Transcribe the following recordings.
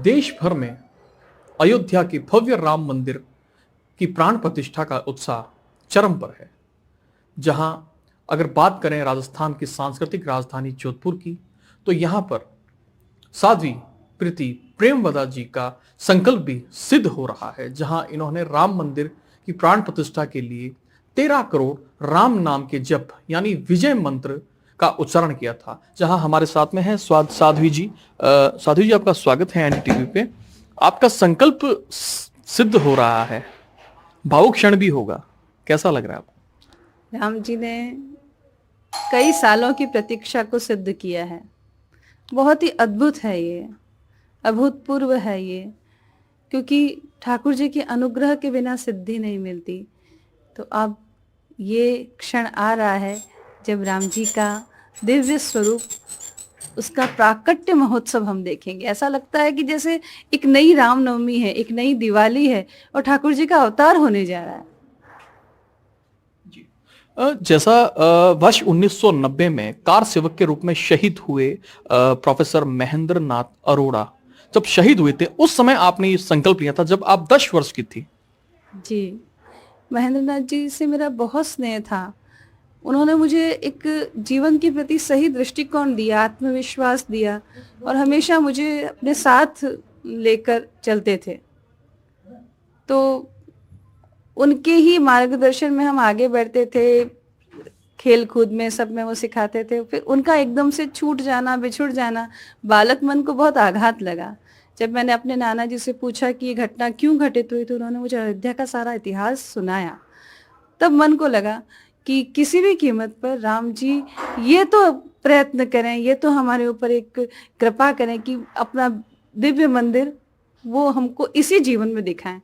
देश भर में अयोध्या के भव्य राम मंदिर की प्राण प्रतिष्ठा का उत्साह चरम पर है। जहां अगर बात करें राजस्थान की सांस्कृतिक राजधानी जोधपुर की, तो यहां पर साध्वी प्रीति प्रेमवदा जी का संकल्प भी सिद्ध हो रहा है, जहां इन्होंने राम मंदिर की प्राण प्रतिष्ठा के लिए 13 करोड़ राम नाम के जप यानी विजय मंत्र का उच्चारण किया था। जहां हमारे साथ में है साध्वी जी। साध्वी जी, आपका स्वागत है एनडीटीवी पे। आपका संकल्प सिद्ध हो रहा है, भावुक क्षण भी होगा, कैसा लग रहा है आपको? राम जी ने कई सालों की प्रतीक्षा को सिद्ध किया है। बहुत ही अद्भुत है ये, अभूतपूर्व है ये, क्योंकि ठाकुर जी के अनुग्रह के बिना सिद्धि नहीं मिलती। तो अब ये क्षण आ रहा है जब राम जी का दिव्य स्वरूप, उसका प्राकट्य महोत्सव हम देखेंगे। ऐसा लगता है कि जैसे एक नई रामनवमी है, एक नई दिवाली है और ठाकुर जी का अवतार होने जा रहा है। जैसा वर्ष 1990 में कार सेवक के रूप में शहीद हुए प्रोफेसर महेंद्र नाथ अरोड़ा जब शहीद हुए थे, उस समय आपने ये संकल्प लिया था जब आप 10 वर्ष की थी। जी, महेंद्र नाथ जी से मेरा बहुत स्नेह था। उन्होंने मुझे एक जीवन के प्रति सही दृष्टिकोण दिया, आत्मविश्वास दिया और हमेशा मुझे अपने साथ लेकर चलते थे। तो उनके ही मार्गदर्शन में हम आगे बढ़ते थे, खेल कूद में सब में वो सिखाते थे। फिर उनका एकदम से छूट जाना, बिछुड़ जाना बालक मन को बहुत आघात लगा। जब मैंने अपने नाना जी से पूछा कि ये घटना क्यों घटित हुई, तो उन्होंने मुझे अयोध्या का सारा इतिहास सुनाया। तब मन को लगा कि किसी भी कीमत पर राम जी ये तो प्रयत्न करें, ये तो हमारे ऊपर एक कृपा करें कि अपना दिव्य मंदिर वो हमको इसी जीवन में दिखाएं।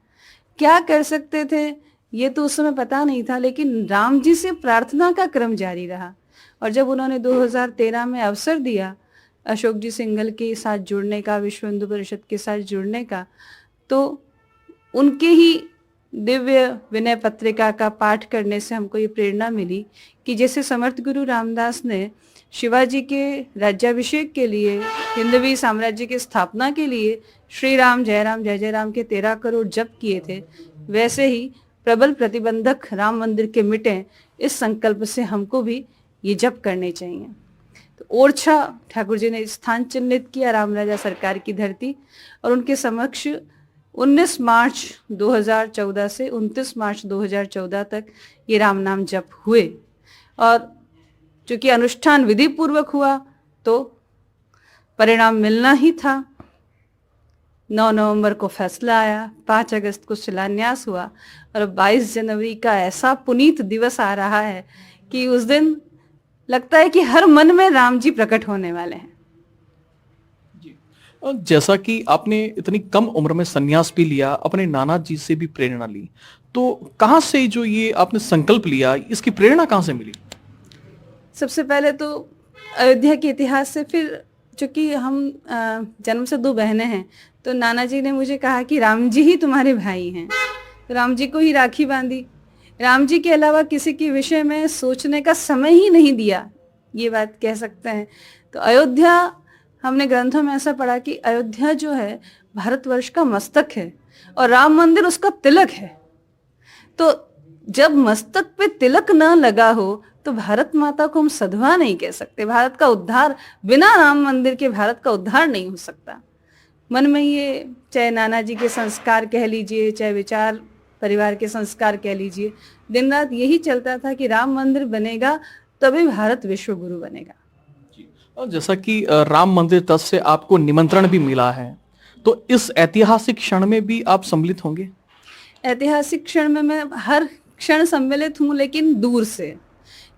क्या कर सकते थे ये तो उस समय पता नहीं था, लेकिन राम जी से प्रार्थना का क्रम जारी रहा। और जब उन्होंने 2013 में अवसर दिया अशोक जी सिंघल के साथ जुड़ने का, विश्व हिंदू परिषद के साथ जुड़ने का, तो उनके ही दिव्य विनय पत्रिका का पाठ करने से हमको ये प्रेरणा मिली कि जैसे समर्थ गुरु रामदास ने शिवाजी के राज्याभिषेक के लिए, हिंदवी साम्राज्य की स्थापना के लिए श्री राम जय जय राम के 13 करोड़ जप किए थे, वैसे ही प्रबल प्रतिबंधक राम मंदिर के मिटें, इस संकल्प से हमको भी ये जप करने चाहिए। तो ओरछा ठाकुर जी ने स्थान चिन्हित किया, राम राजा सरकार की धरती, और उनके समक्ष 19 मार्च 2014 से 29 मार्च 2014 तक ये राम नाम जप हुए। और चूंकि अनुष्ठान विधि पूर्वक हुआ तो परिणाम मिलना ही था। 9 नवंबर को फैसला आया, 5 अगस्त को शिलान्यास हुआ और 22 जनवरी का ऐसा पुनीत दिवस आ रहा है कि उस दिन लगता है कि हर मन में राम जी प्रकट होने वाले हैं। जैसा कि आपने इतनी कम उम्र में संन्यास भी लिया, अपने नाना जी से भी प्रेरणा ली, तो कहां से जो ये आपने संकल्प लिया, इसकी प्रेरणा कहां से मिली? सबसे पहले तो अयोध्या के इतिहास से, फिर चूंकि हम जन्म से 2 बहनें हैं, तो नाना जी ने मुझे कहा कि राम जी ही तुम्हारे भाई हैं। तो राम जी को ही राखी बांधी। राम जी के अलावा किसी के विषय में सोचने का समय ही नहीं दिया, ये बात कह सकते हैं। तो अयोध्या, हमने ग्रंथों में ऐसा पढ़ा कि अयोध्या जो है भारतवर्ष का मस्तक है और राम मंदिर उसका तिलक है। तो जब मस्तक पे तिलक ना लगा हो तो भारत माता को हम सधवा नहीं कह सकते। भारत का उद्धार बिना राम मंदिर के, भारत का उद्धार नहीं हो सकता। मन में ये, चाहे नाना जी के संस्कार कह लीजिए, चाहे विचार परिवार के संस्कार कह लीजिए, दिन रात यही चलता था कि राम मंदिर बनेगा तभी भारत विश्व गुरु बनेगा। और जैसा कि राम मंदिर तक से आपको निमंत्रण भी मिला है, तो इस ऐतिहासिक क्षण में भी आप सम्मिलित होंगे? ऐतिहासिक क्षण में मैं हर क्षण सम्मिलित हूँ, लेकिन दूर से,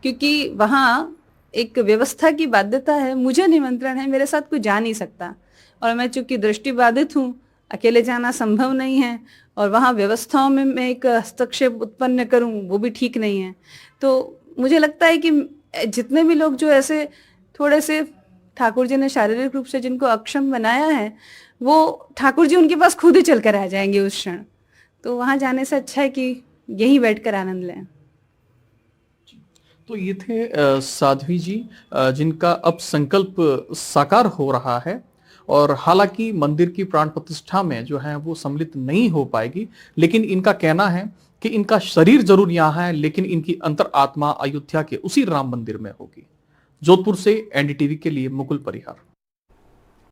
क्योंकि वहाँ एक व्यवस्था की बाध्यता है। मुझे निमंत्रण है, मेरे साथ कोई जा नहीं सकता, और मैं चूंकि दृष्टि बाधित हूँ, अकेले जाना संभव नहीं है, और वहाँ व्यवस्थाओं में मैं एक हस्तक्षेप उत्पन्न करूँ वो भी ठीक नहीं है। तो मुझे लगता है कि जितने भी लोग जो ऐसे थोड़े से ठाकुर जी ने शारीरिक रूप से जिनको अक्षम बनाया है, वो ठाकुर जी उनके पास खुद ही चल कर आ जाएंगे उस क्षण। तो वहाँ जाने से अच्छा है कि यहीं बैठकर आनंद लें। तो ये थे साध्वी जी, जिनका अब संकल्प साकार हो रहा है और हालांकि मंदिर की प्राण प्रतिष्ठा में जो है वो सम्मिलित नहीं हो पाएगी, लेकिन इनका कहना है कि इनका शरीर जरूर यहाँ है, लेकिन इनकी अंतर आत्मा अयोध्या के उसी राम मंदिर में होगी। जोधपुर से एनडीटीवी के लिए मुकुल परिहार।